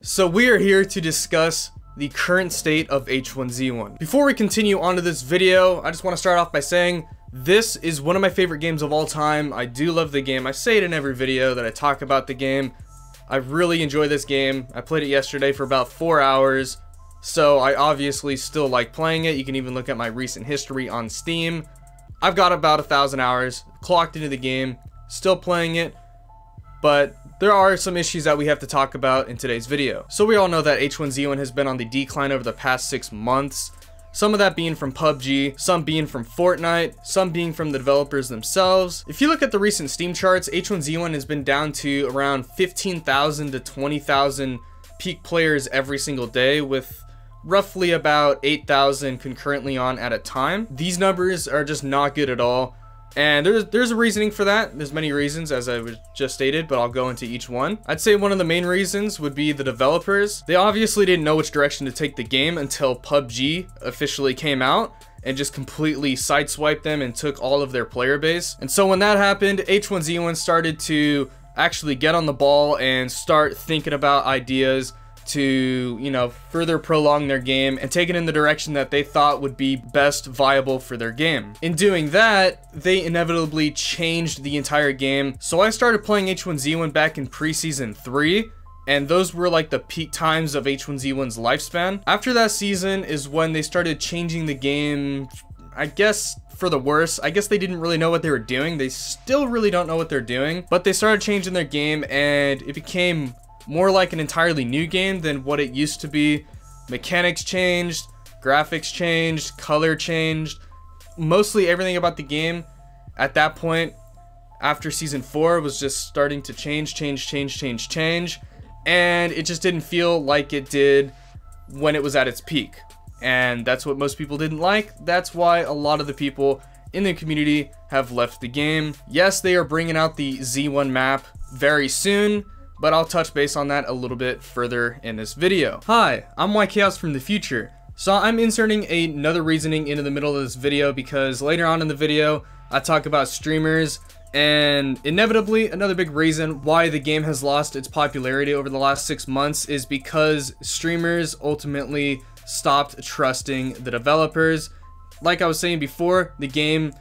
So we are here to discuss the current state of H1Z1. Before we continue on to this video, I just want to start off by saying this is one of my favorite games of all time. I do love the game. I say it in every video that I talk about the game. I really enjoy this game. I played it yesterday for about 4 hours, so I obviously still like playing it. You can even look at my recent history on Steam. I've got about 1,000 hours clocked into the game, still playing it, but there are some issues that we have to talk about in today's video. So we all know that H1Z1 has been on the decline over the past 6 months. Some of that being from PUBG, some being from Fortnite, some being from the developers themselves. If you look at the recent Steam charts, H1Z1 has been down to around 15,000 to 20,000 peak players every single day, with roughly about 8,000 concurrently on at a time. These numbers are just not good at all. And there's a reasoning for that. There's many reasons, as I was just stated, but I'll go into each one. I'd say one of the main reasons would be the developers. They obviously didn't know which direction to take the game until PUBG officially came out and just completely sideswiped them and took all of their player base. And so when that happened, H1Z1 started to actually get on the ball and start thinking about ideas to, you know, further prolong their game and take it in the direction that they thought would be best viable for their game. In doing that, they inevitably changed the entire game. So I started playing H1Z1 back in preseason 3, and those were like the peak times of H1Z1's lifespan. After that season is when they started changing the game, I guess for the worse. I guess they didn't really know what they were doing. They still really don't know what they're doing, but they started changing their game and it became more like an entirely new game than what it used to be. Mechanics changed, graphics changed, color changed. Mostly everything about the game at that point after season 4 was just starting to change, and it just didn't feel like it did when it was at its peak. And that's what most people didn't like. That's why a lot of the people in the community have left the game. Yes, they are bringing out the Z1 map very soon, but I'll touch base on that a little bit further in this video. Hi, I'm YChaos from the future. So I'm inserting another reasoning into the middle of this video because later on in the video, I talk about streamers, and inevitably another big reason why the game has lost its popularity over the last 6 months is because streamers ultimately stopped trusting the developers. Like I was saying before, the game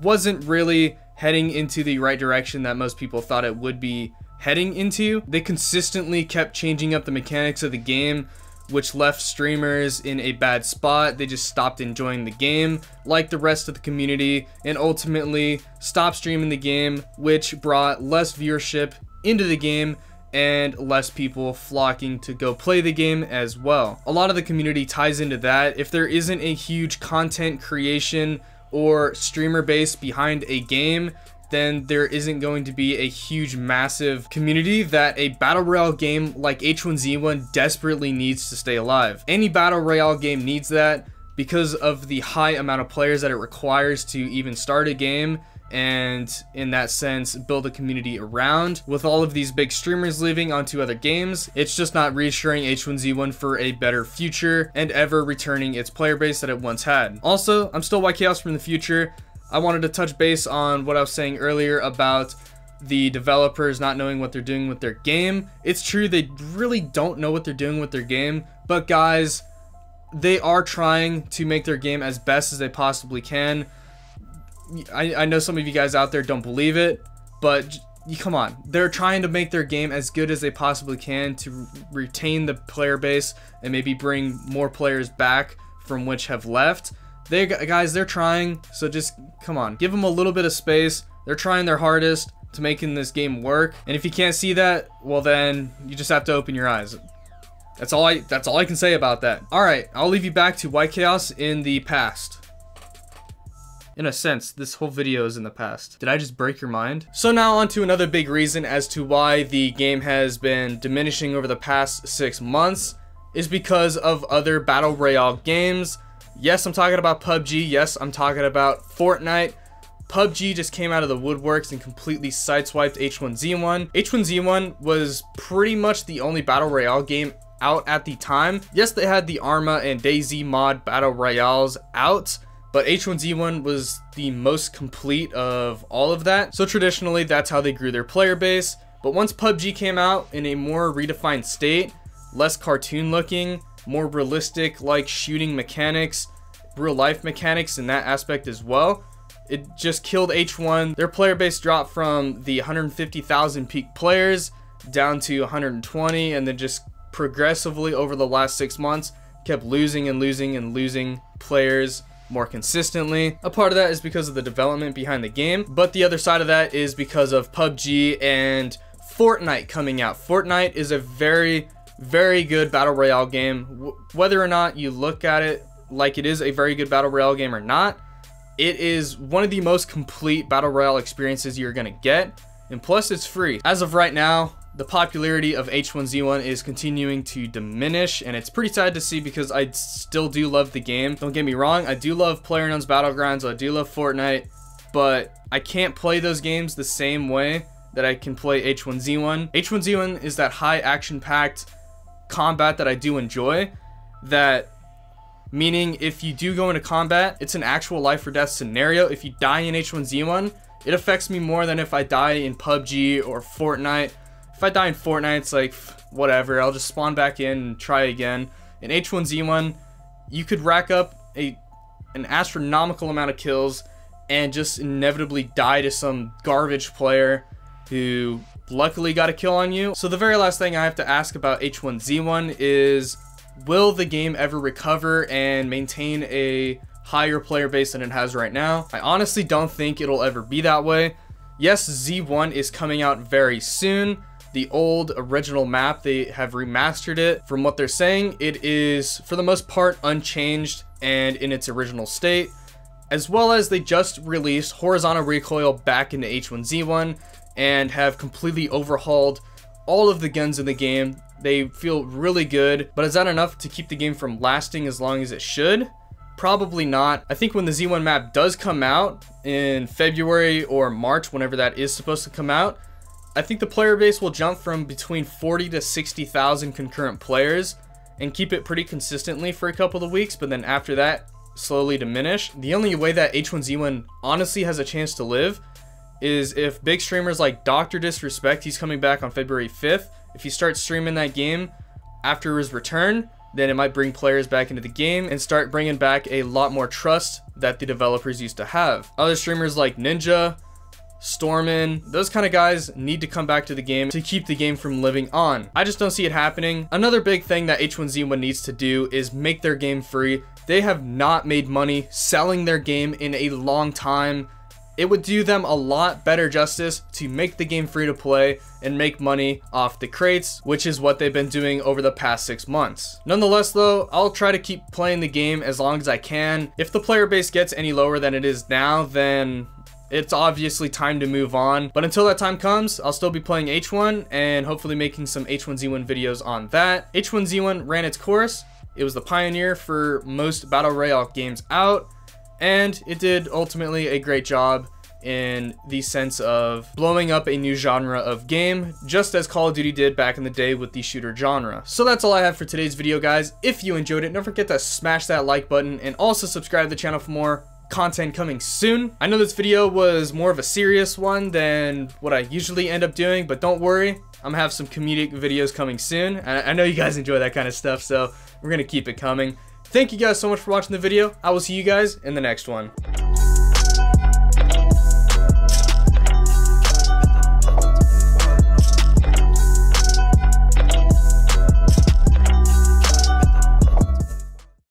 wasn't really heading into the right direction that most people thought it would be heading into. They consistently kept changing up the mechanics of the game, which left streamers in a bad spot. They just stopped enjoying the game like the rest of the community and ultimately stopped streaming the game, which brought less viewership into the game and less people flocking to go play the game as well. A lot of the community ties into that. If there isn't a huge content creation or streamer base behind a game, then there isn't going to be a huge, massive community that a battle royale game like H1Z1 desperately needs to stay alive. Any battle royale game needs that because of the high amount of players that it requires to even start a game, and in that sense build a community around. With all of these big streamers leaving onto other games, it's just not reassuring H1Z1 for a better future and ever returning its player base that it once had. Also, I'm still YChaos from the future. I wanted to touch base on what I was saying earlier about the developers not knowing what they're doing with their game. It's true, they really don't know what they're doing with their game, but guys, they are trying to make their game as best as they possibly can. I know some of you guys out there don't believe it, but come on. They're trying to make their game as good as they possibly can to retain the player base and maybe bring more players back from which have left. They're trying, so just come on, give them a little bit of space. They're trying their hardest to making this game work, and if you can't see that, well then you just have to open your eyes. That's all I can say about that. All right, I'll leave you back to YChaos in the past. In a sense, this whole video is in the past. Did I just break your mind? So now on to another big reason as to why the game has been diminishing over the past 6 months is because of other battle royale games. Yes, I'm talking about PUBG. Yes, I'm talking about Fortnite. PUBG just came out of the woodworks and completely sideswiped H1Z1. H1Z1 was pretty much the only battle royale game out at the time. Yes, they had the Arma and DayZ mod battle royales out, but H1Z1 was the most complete of all of that. So traditionally, that's how they grew their player base. But once PUBG came out in a more redefined state, less cartoon looking, more realistic like shooting mechanics, real life mechanics in that aspect as well. It just killed H1. Their player base dropped from the 150,000 peak players down to 120, and then just progressively over the last 6 months kept losing and losing and losing players more consistently. A part of that is because of the development behind the game, but the other side of that is because of PUBG and Fortnite coming out. Fortnite is a very, very good battle royale game. Whether or not you look at it like it is a very good battle royale game or not, it is one of the most complete battle royale experiences you're gonna get, and plus it's free. As of right now, the popularity of H1Z1 is continuing to diminish, and it's pretty sad to see because I still do love the game. Don't get me wrong, I do love PlayerUnknown's Battlegrounds, I do love Fortnite, but I can't play those games the same way that I can play H1Z1. H1Z1 is that high action-packed combat that I do enjoy, that meaning if you do go into combat, it's an actual life or death scenario. If you die in H1Z1, it affects me more than if I die in PUBG or Fortnite. If I die in Fortnite, it's like, whatever, I'll just spawn back in and try again. In H1Z1, you could rack up an astronomical amount of kills and just inevitably die to some garbage player who luckily got a kill on you. So the very last thing I have to ask about H1Z1 is, will the game ever recover and maintain a higher player base than it has right now? I honestly don't think it'll ever be that way. Yes, Z1 is coming out very soon. The old original map, they have remastered it. From what they're saying, it is for the most part unchanged and in its original state, as well as they just released horizontal recoil back into H1Z1 and have completely overhauled all of the guns in the game. They feel really good, but is that enough to keep the game from lasting as long as it should? Probably not. I think when the Z1 map does come out in February or March, whenever that is supposed to come out, I think the player base will jump from between 40 to 60,000 concurrent players and keep it pretty consistently for a couple of weeks, but then after that, slowly diminish. The only way that H1Z1 honestly has a chance to live is if big streamers like Dr. Disrespect, he's coming back on February 5th, if he starts streaming that game after his return, then it might bring players back into the game and start bringing back a lot more trust that the developers used to have. Other streamers like Ninja, Stormin, those kind of guys need to come back to the game to keep the game from living on. I just don't see it happening. Another big thing that H1Z1 needs to do is make their game free. They have not made money selling their game in a long time. It would do them a lot better justice to make the game free to play and make money off the crates, which is what they've been doing over the past 6 months. Nonetheless though, I'll try to keep playing the game as long as I can. If the player base gets any lower than it is now, then it's obviously time to move on. But until that time comes, I'll still be playing H1 and hopefully making some H1Z1 videos on that. H1Z1 ran its course. It was the pioneer for most battle royale games out, and it did ultimately a great job in the sense of blowing up a new genre of game, just as Call of Duty did back in the day with the shooter genre. So that's all I have for today's video, guys. If you enjoyed it, don't forget to smash that like button and also subscribe to the channel for more content coming soon. I know this video was more of a serious one than what I usually end up doing, but don't worry, I'm gonna have some comedic videos coming soon. I know you guys enjoy that kind of stuff, so we're gonna keep it coming. Thank you guys so much for watching the video. I will see you guys in the next one.